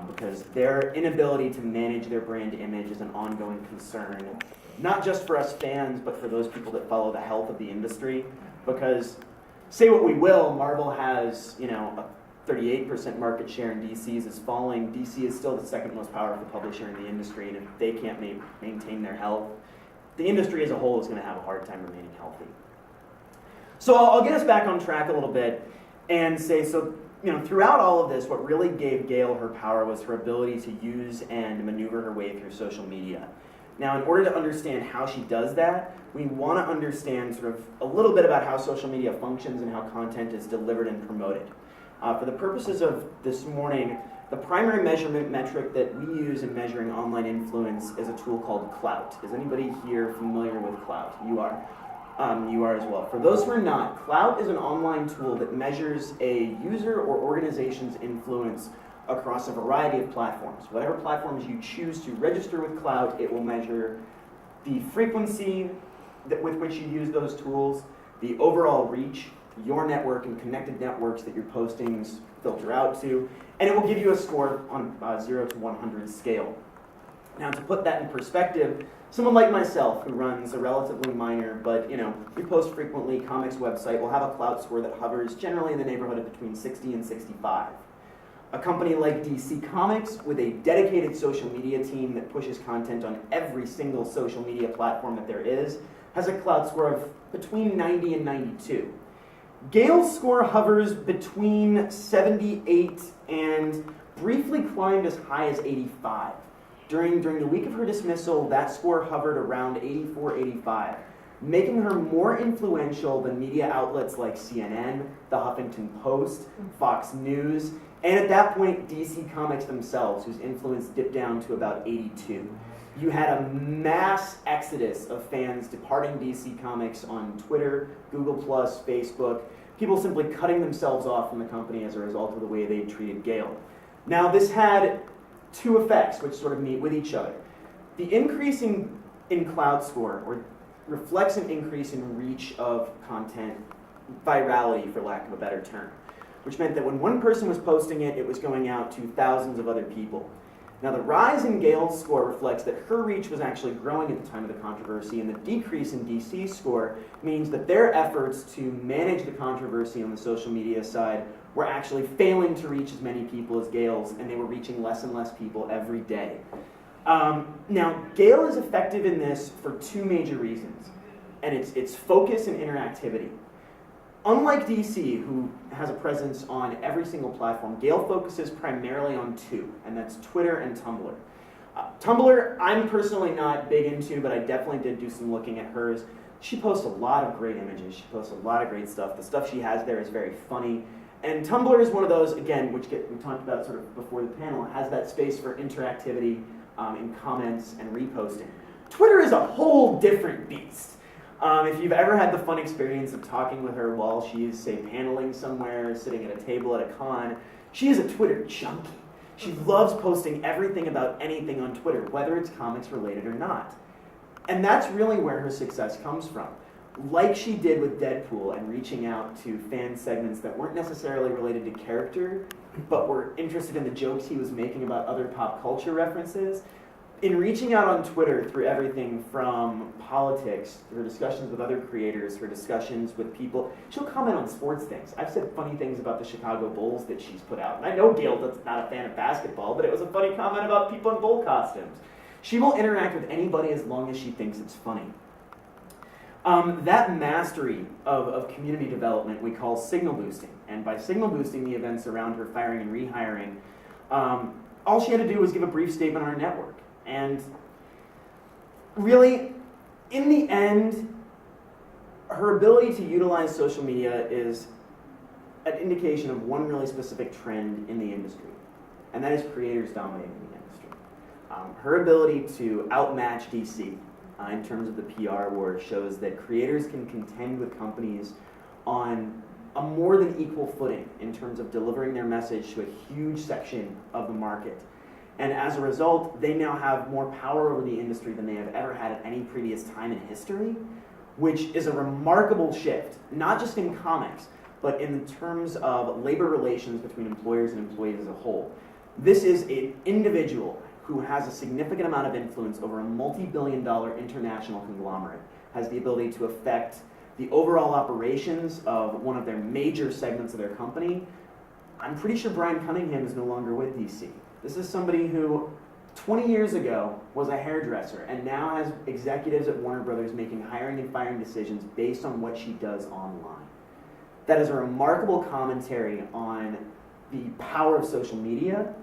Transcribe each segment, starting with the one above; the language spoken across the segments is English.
because their inability to manage their brand image is an ongoing concern, not just for us fans, but for those people that follow the health of the industry. Because, say what we will, Marvel has, a 38% market share, and DC's is falling. DC is still the second most powerful publisher in the industry, and if they can't maintain their health, the industry as a whole is going to have a hard time remaining healthy. So I'll get us back on track a little bit and say, throughout all of this, what really gave Gail her power was her ability to use and maneuver her way through social media. Now, in order to understand how she does that, we want to understand sort of a little bit about how social media functions and how content is delivered and promoted. For the purposes of this morning, the primary measurement metric that we use in measuring online influence is a tool called Clout. Is anybody here familiar with Clout? You are. You are as well. For those who are not, Clout is an online tool that measures a user or organization's influence across a variety of platforms. Whatever platforms you choose to register with Clout, it will measure the frequency with which you use those tools, the overall reach, your network and connected networks that your postings filter out to, and it will give you a score on a 0 to 100 scale. Now, to put that in perspective, someone like myself who runs a relatively minor, but we post frequently, comics website, will have a Clout score that hovers generally in the neighborhood of between 60 and 65. A company like DC Comics, with a dedicated social media team that pushes content on every single social media platform that there is, has a Clout score of between 90 and 92. Gail's score hovers between 78 and briefly climbed as high as 85. During the week of her dismissal, that score hovered around 84, 85, making her more influential than media outlets like CNN, the Huffington Post, Fox News, and at that point, DC Comics themselves, whose influence dipped down to about 82. You had a mass exodus of fans departing DC Comics on Twitter, Google+, Facebook, people simply cutting themselves off from the company as a result of the way they treated Gail. Now, this had two effects which sort of meet with each other. The increase in Clout score reflects an increase in reach of content, virality for lack of a better term, which meant that when one person was posting it, it was going out to thousands of other people. Now, the rise in Gail's score reflects that her reach was actually growing at the time of the controversy, and the decrease in DC's score means that their efforts to manage the controversy on the social media side were actually failing to reach as many people as Gail's, and they were reaching less and less people every day. Now, Gail is effective in this for two major reasons, and it's focus and interactivity. Unlike DC, who has a presence on every single platform, Gail focuses primarily on two, and that's Twitter and Tumblr. Tumblr, I'm personally not big into, but I definitely did do some looking at hers. She posts a lot of great images. She posts a lot of great stuff. The stuff she has there is very funny. And Tumblr is one of those, again, which we talked about sort of before the panel, has that space for interactivity in comments and reposting. Twitter is a whole different beast. If you've ever had the fun experience of talking with her while she's, say, paneling somewhere, sitting at a table at a con, she is a Twitter junkie. She loves posting everything about anything on Twitter, whether it's comics related or not. And that's really where her success comes from. Like she did with Deadpool and reaching out to fan segments that weren't necessarily related to character, but were interested in the jokes he was making about other pop culture references, in reaching out on Twitter through everything from politics, her discussions with other creators, her discussions with people, she'll comment on sports things. I've said funny things about the Chicago Bulls that she's put out. And I know Gail that's not a fan of basketball, but it was a funny comment about people in Bull costumes. She will interact with anybody as long as she thinks it's funny. That mastery of community development we call signal boosting. And by signal boosting the events around her firing and rehiring, all she had to do was give a brief statement on her network. And really, in the end, her ability to utilize social media is an indication of one really specific trend in the industry, and that is creators dominating the industry. Her ability to outmatch DC in terms of the PR war shows that creators can contend with companies on a more than equal footing in terms of delivering their message to a huge section of the market. And as a result, they now have more power over the industry than they have ever had at any previous time in history, which is a remarkable shift, not just in comics, but in terms of labor relations between employers and employees as a whole. This is an individual who has a significant amount of influence over a multi-billion-dollar international conglomerate, has the ability to affect the overall operations of one of their major segments of their company. I'm pretty sure Brian Cunningham is no longer with DC. This is somebody who 20 years ago was a hairdresser and now has executives at Warner Brothers making hiring and firing decisions based on what she does online. That is a remarkable commentary on the power of social media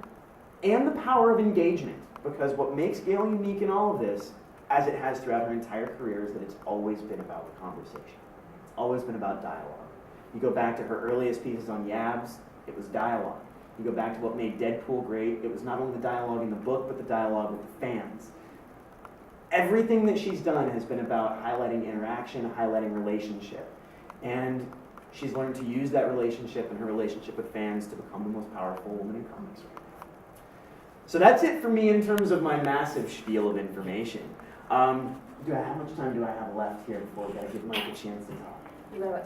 and the power of engagement, because what makes Gail unique in all of this, as it has throughout her entire career, is that it's always been about the conversation. It's always been about dialogue. You go back to her earliest pieces on Yabs, it was dialogue. You go back to what made Deadpool great, it was not only the dialogue in the book, but the dialogue with the fans. Everything that she's done has been about highlighting interaction, highlighting relationship. And she's learned to use that relationship and her relationship with fans to become the most powerful woman in comics right now. So that's it for me in terms of my massive spiel of information. How much time do I have left here before I give Mike a chance to talk?